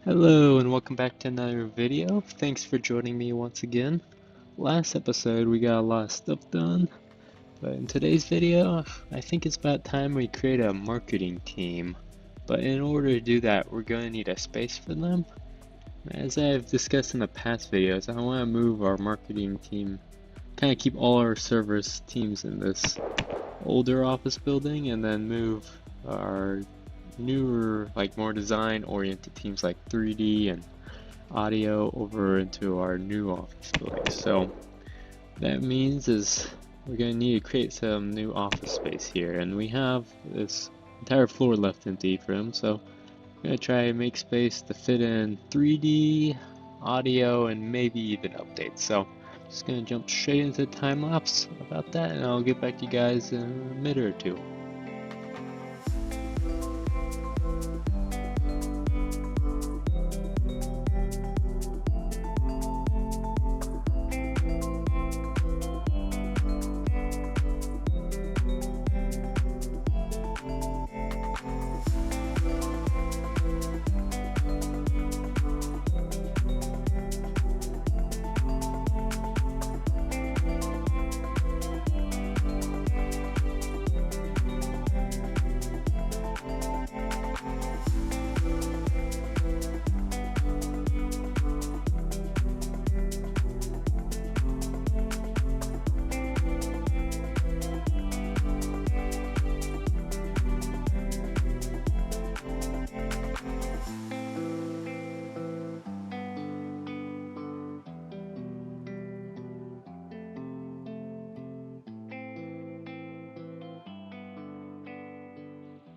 Hello and welcome back to another video. Thanks for joining me once again. Last episode we got a lot of stuff done, but in today's video I think it's about time we create a marketing team. But in order to do that we're going to need a space for them. As I've discussed in the past videos, I want to move our marketing team, kind of keep all our service teams in this older office building and then move our newer, like more design oriented teams like 3D and audio over into our new office building. So that means is we're going to need to create some new office space here, and we have this entire floor left empty for them, so I'm going to try and make space to fit in 3D, audio, and maybe even updates. So just going to jump straight into time lapse about that, and I'll get back to you guys in a minute or two.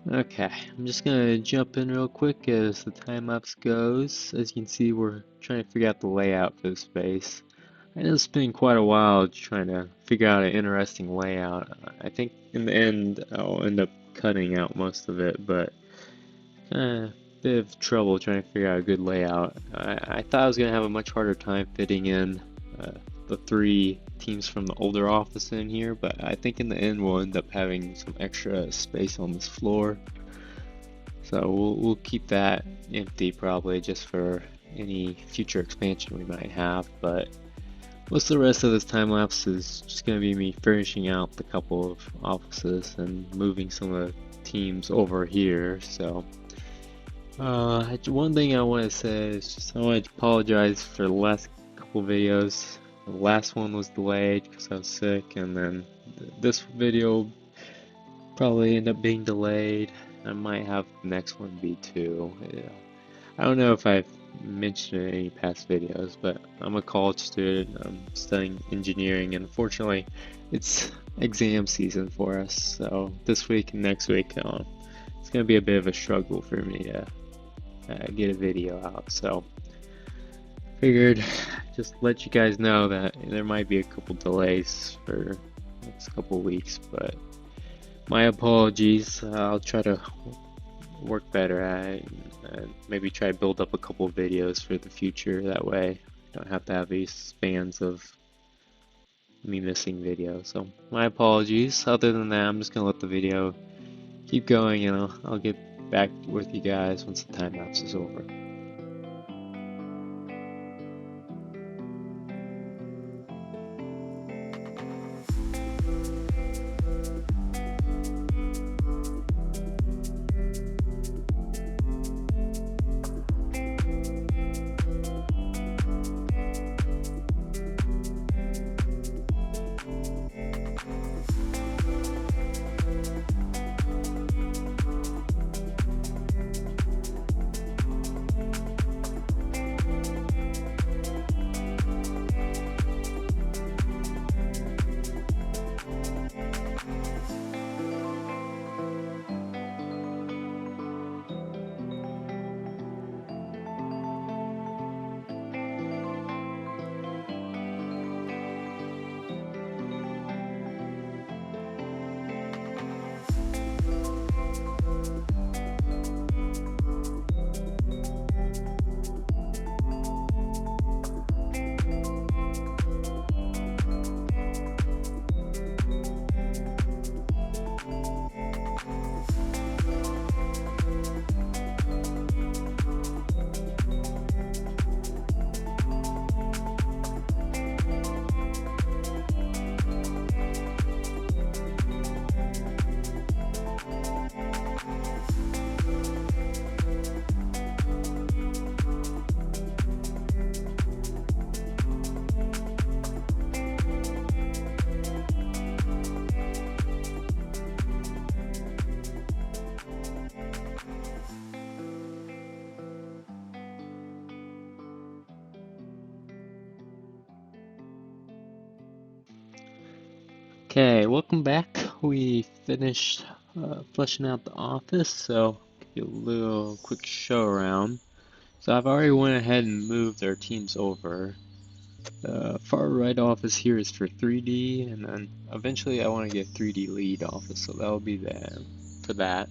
Okay, I'm just gonna jump in real quick as the time lapse goes. As you can see, we're trying to figure out the layout for the space. I know it's been quite a while trying to figure out an interesting layout. I think in the end I'll end up cutting out most of it, but a bit of trouble trying to figure out a good layout. I thought I was gonna have a much harder time fitting in the three teams from the older office in here, but I think in the end we'll end up having some extra space on this floor. So we'll keep that empty probably just for any future expansion we might have, but most of the rest of this time lapse is just going to be me finishing out the couple of offices and moving some of the teams over here. So one thing I want to say is just I want to apologize for the last couple videos. The last one was delayed because I was sick, and then this video probably end up being delayed. I might have the next one be too. Yeah. I don't know if I've mentioned it in any past videos, but I'm a college student. I'm studying engineering, and unfortunately, it's exam season for us. So this week and next week, it's going to be a bit of a struggle for me to get a video out. So figured just let you guys know that there might be a couple delays for the next couple weeks, but my apologies. I'll try to work better at it and maybe try to build up a couple videos for the future. That way I don't have to have these spans of me missing videos. So my apologies. Other than that, I'm just gonna let the video keep going, and I'll get back with you guys once the time lapse is over. Okay, welcome back. We finished fleshing out the office, so give you a little quick show around. So I've already went ahead and moved our teams over. The far right office here is for 3D, and then eventually I want to get 3D lead office, so that'll be there for that.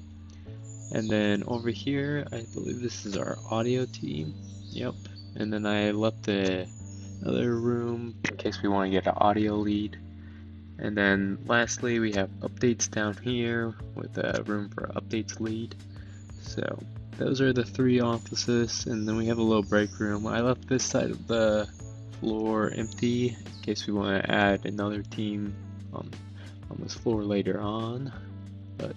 And then over here, I believe this is our audio team. Yep. And then I left the other room in case we want to get an audio lead. And then lastly, we have updates down here with a room for updates lead. So those are the three offices, and then we have a little break room. I left this side of the floor empty in case we want to add another team on this floor later on. But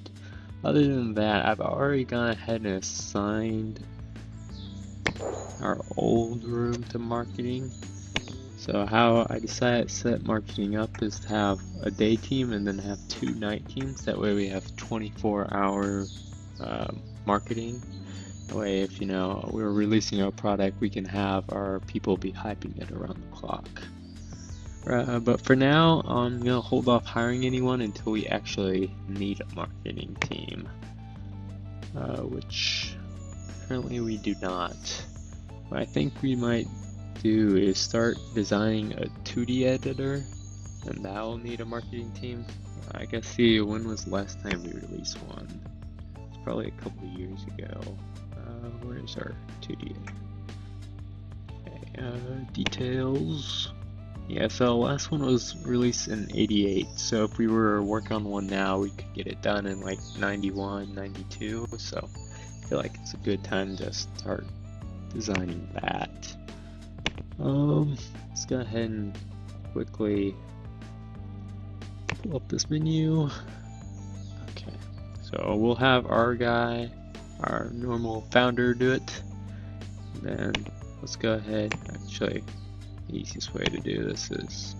other than that, I've already gone ahead and assigned our old room to marketing. So how I decided to set marketing up is to have a day team and then have 2 night teams. That way we have 24-hour marketing. That way if we're releasing a product, we can have our people be hyping it around the clock. But for now, I'm going to hold off hiring anyone until we actually need a marketing team. Which currently we do not. What I think we might do is start designing a 2D editor, and that will need a marketing team. I guess see when was the last time we released one? It's probably a couple of years ago. Where's our 2D editor? Okay, details. Yeah, so last one was released in 88, so if we were working on one now, we could get it done in like 91, 92, so I feel like it's a good time to start designing that. Let's go ahead and quickly pull up this menu. Okay, so we'll have our guy, our normal founder, do it. And then let's go ahead. Actually, the easiest way to do this is,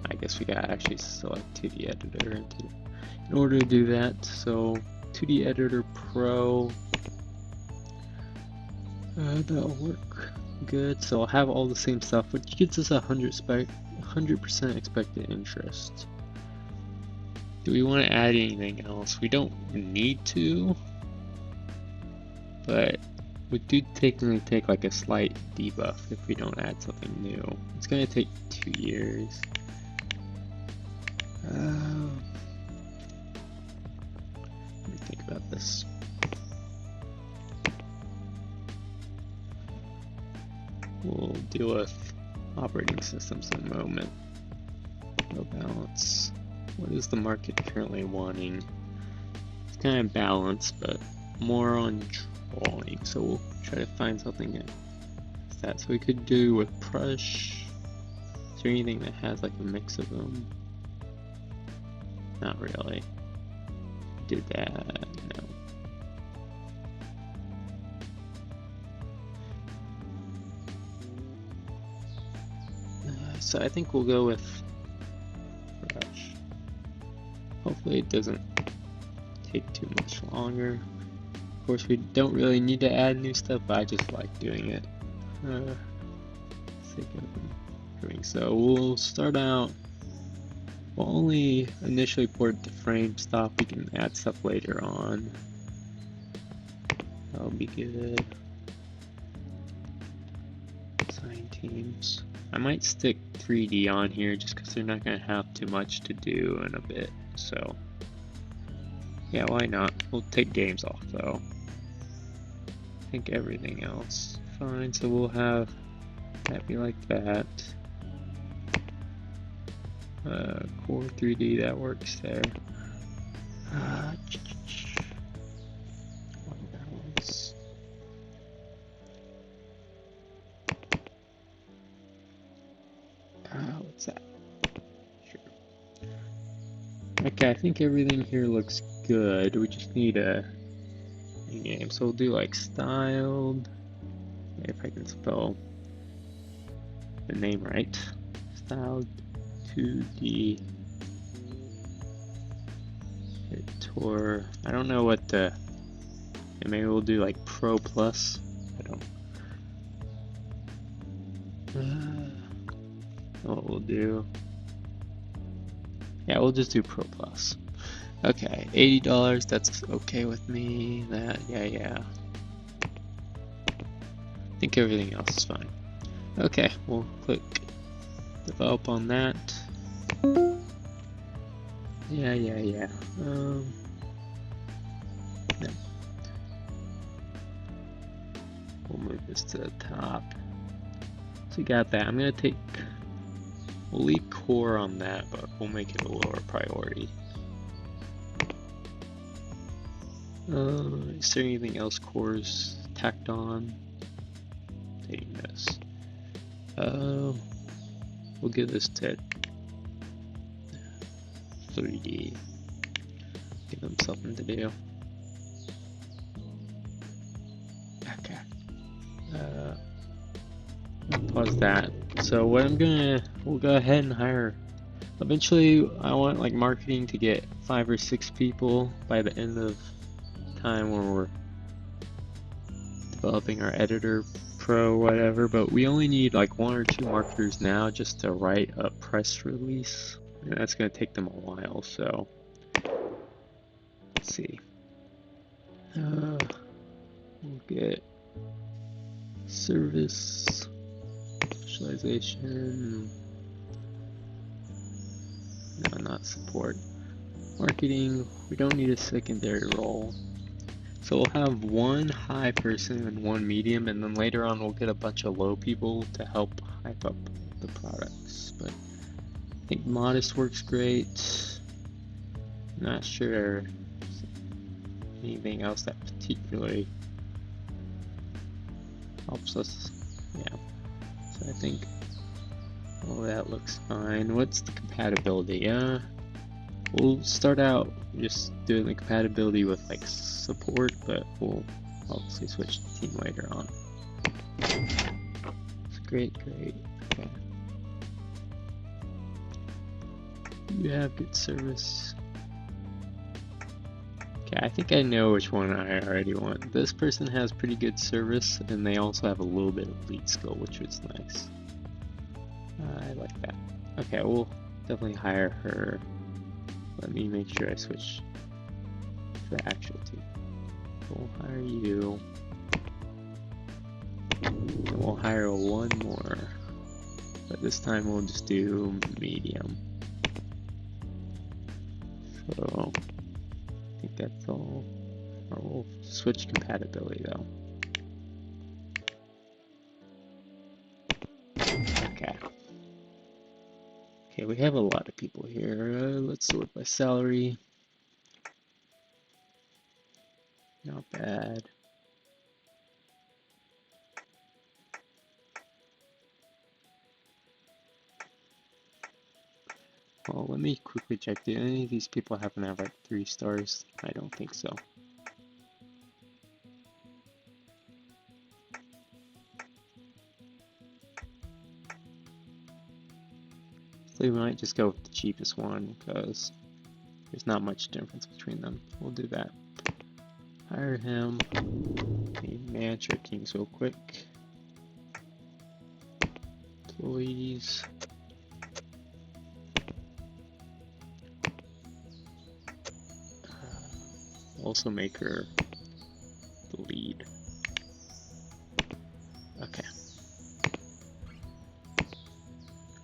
I guess we gotta actually select 2D editor in order to do that. So 2D editor pro, that'll work good. So I'll have all the same stuff, which gets us 100% expected interest. Do we want to add anything else? We don't need to, but we do technically take like a slight debuff if we don't add something new. It's gonna take 2 years. Let me think about this. We'll deal with operating systems in a moment. No balance. What is the market currently wanting? It's kind of balanced, but more on drawing. So we'll try to find something like that. So we could do with brush. Is there anything that has like a mix of them? Not really. Did that? No. So I think we'll go with brush. Hopefully it doesn't take too much longer. Of course we don't really need to add new stuff, but I just like doing it. So we'll start out, we'll only initially port the frame stop, we can add stuff later on. That'll be good. Assign teams. I might stick 3D on here just because they're not going to have too much to do in a bit, so yeah, why not? We'll take games off though. I think everything else fine, so we'll have that be like that. Core 3D, that works there. Balance. What's that? Sure. Okay, I think everything here looks good. We just need a name. So we'll do like styled. If I can spell the name right. Styled 2D editor. I don't know what the. Maybe we'll do like Pro Plus. I don't. What we'll do. Yeah, we'll just do Pro Plus. Okay, $80, that's okay with me. That, yeah. I think everything else is fine. Okay, we'll click develop on that. Yeah. No. We'll move this to the top. So we got that. We'll leave core on that, but we'll make it a lower priority. Is there anything else core's tacked on? Taking this. We'll give this to 3D. Give them something to do. Okay. Pause that. So what we'll go ahead and hire. Eventually, I want like marketing to get 5 or 6 people by the end of time when we're developing our editor pro whatever, but we only need like 1 or 2 marketers now just to write a press release, and that's going to take them a while. So let's see, we'll get service specialization, no, not support. Marketing, we don't need a secondary role. So we'll have 1 high person and 1 medium, and then later on we'll get a bunch of low people to help hype up the products. But I think modest works great. Not sure anything else that particularly helps us. Yeah. So I think all that looks fine. What's the compatibility? We'll start out just doing the compatibility with like support, but we'll obviously switch the team later on. It's great. Okay. You have good service. Okay, I think I know which one I already want. This person has pretty good service, and they also have a little bit of lead skill, which is nice. I like that. Okay, we'll definitely hire her. Let me make sure I switch to the actual team. We'll hire you. And we'll hire 1 more. But this time we'll just do medium. So I think that's all. Or we'll switch compatibility though. Okay. Okay, we have a lot of people here. Let's sort by salary. Not bad. Well, let me quickly check. Do any of these people happen to have like 3 stars? I don't think so. So we might just go with the cheapest one because there's not much difference between them. We'll do that. Hire him. Let me manage our teams real quick. Employees. Also make her the lead. Okay.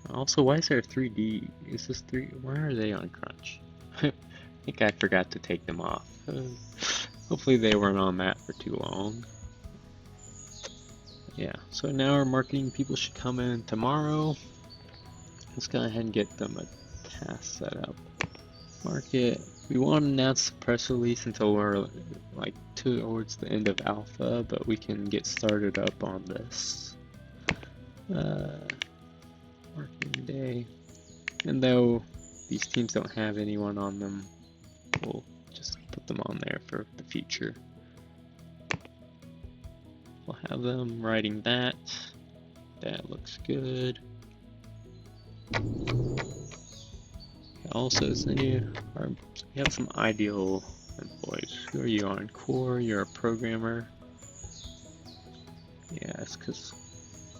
Also, why is there 3D? Is this 3? Why are they on crunch? I think I forgot to take them off. Hopefully they weren't on that for too long. Yeah, so now our marketing people should come in tomorrow. Let's go ahead and get them a task set up. Market. We won't announce the press release until we're like towards the end of alpha, but we can get started up on this. Marketing day. And though these teams don't have anyone on them, we'll just put them on there for the future. We'll have them writing that. That looks good. Also, we have some ideal employees. Who are you on? Core, you're a programmer. Yeah, it's because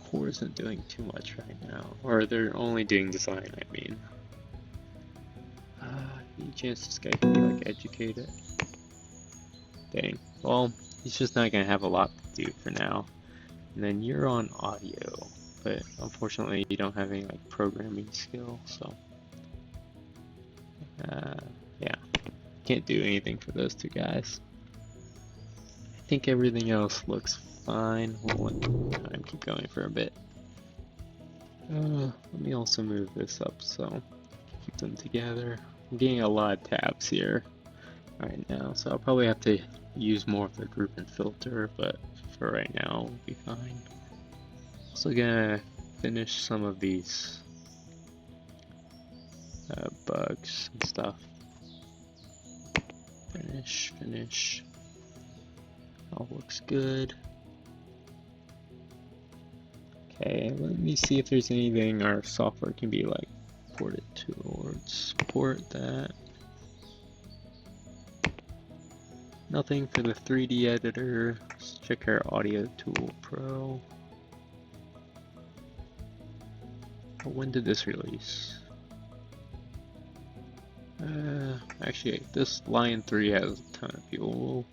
Core isn't doing too much right now. Or they're only doing design, I mean. Any chance this guy can be like educated? Dang. Well, he's just not gonna have a lot to do for now. And then you're on audio, but unfortunately you don't have any like programming skill, so yeah, can't do anything for those two guys. I think everything else looks fine. We'll let time keep going for a bit. Let me also move this up so keep them together. I'm getting a lot of tabs here right now, so I'll probably have to use more of the group and filter, but for right now we'll be fine. Also gonna finish some of these bugs and stuff. Finish. All looks good. Okay, let me see if there's anything our software can be like ported towards. Support that. Nothing for the 3D editor. Let's check our Audio Tool Pro. When did this release? Actually, this Lion 3 has a ton of people. We'll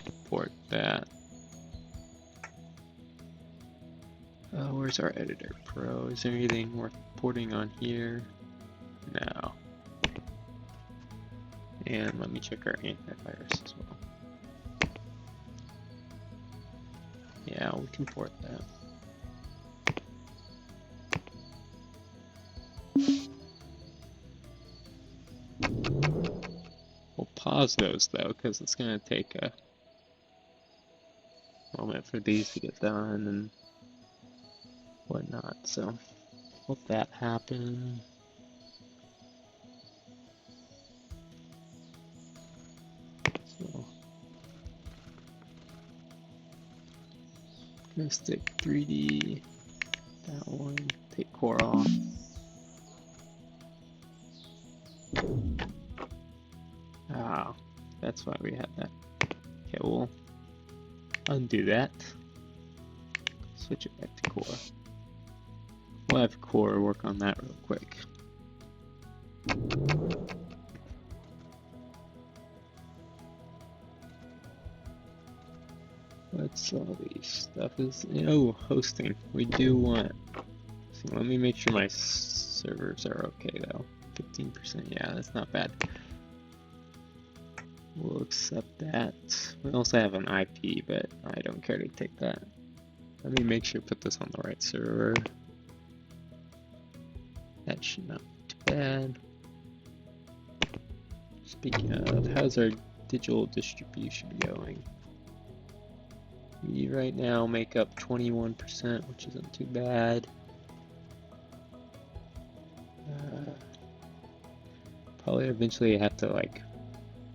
support that. Where's our Editor Pro? Is there anything worth porting on here? No. And let me check our antivirus as well. Yeah, we can port that. We'll pause those though, because it's going to take a moment for these to get done and whatnot, so let that happen. So I'm gonna stick 3D, that one, take core off. Ah, that's why we had that. Okay, we'll undo that. Switch it back to core. We'll have core work on that real quick. What's all these stuff is? Oh, hosting. We do want. So let me make sure my servers are okay though. 15%. Yeah, that's not bad. We'll accept that. We also have an IP, but I don't care to take that. Let me make sure to put this on the right server. That should not be too bad. Speaking of, how's our digital distribution going? We right now make up 21%, which isn't too bad. Probably eventually have to like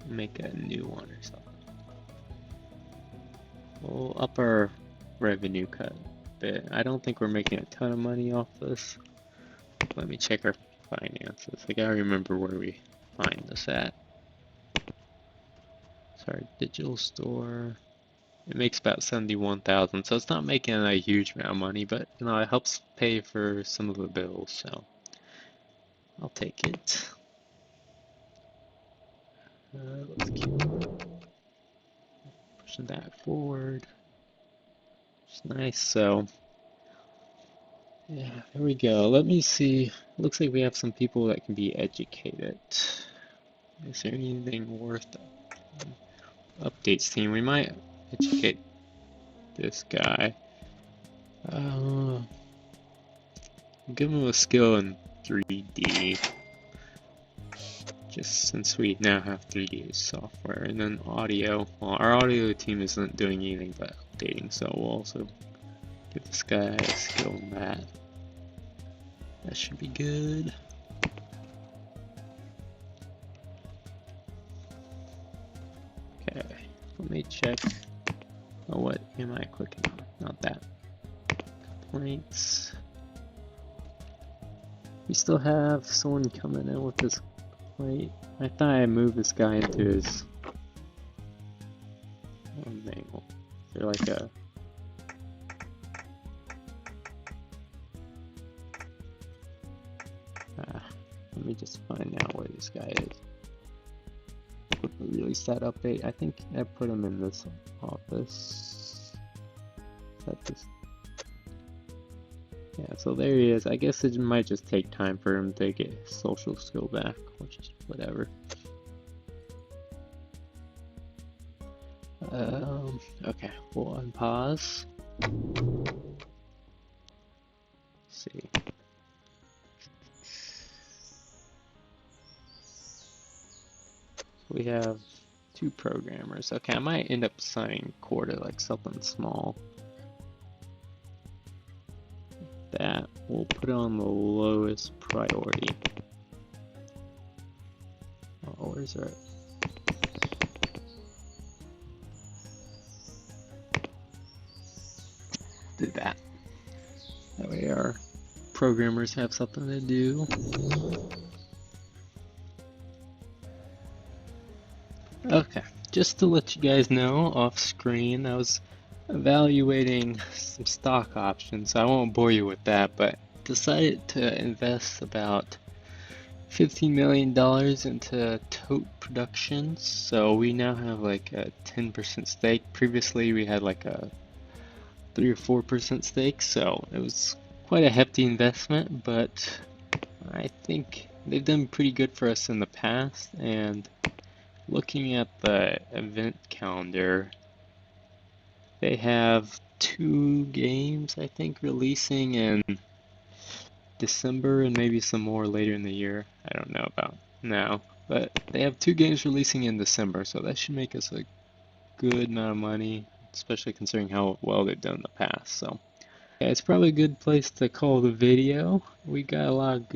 make a new one or something. We'll up our revenue cut a bit. I don't think we're making a ton of money off this. Let me check our finances. I gotta remember where we find this at. Sorry, digital store. It makes about 71,000, so it's not making a huge amount of money, but you know, it helps pay for some of the bills, so I'll take it. Let's keep pushing that forward. It's nice, so yeah, there we go. Let me see. Looks like we have some people that can be educated. Is there anything worth updates team? We might educate this guy. Give him a skill in 3D. Just since we now have 3D software, and then audio. Well, our audio team isn't doing anything but updating, so we'll also give this guy a skill in that. That should be good. Okay, let me check. Oh, what am I clicking on? Not that. Complaints. We still have someone coming in with this. Wait, I thought I moved this guy into his manual. Is there like a... Let me just find out where this guy is. Release that update. I think I put him in this office. Is that this? Yeah, so there he is. I guess it might just take time for him to get his social skill back, which is whatever. Okay, we'll unpause. Let's see. We have 2 programmers. Okay, I might end up assigning core to like something small. That we'll put it on the lowest priority. Oh, where's our... Do that. That way our programmers have something to do. Okay, just to let you guys know, off screen, I was evaluating some stock options. So I won't bore you with that, but decided to invest about $15 million into tote productions. So we now have like a 10% stake. Previously we had like a 3 or 4% stake, so it was quite a hefty investment, but I think they've done pretty good for us in the past. And looking at the event calendar, they have 2 games, I think, releasing in December and maybe some more later in the year. I don't know about now, but they have 2 games releasing in December, so that should make us a good amount of money, especially considering how well they've done in the past. So yeah, it's probably a good place to call the video. We got a lot of good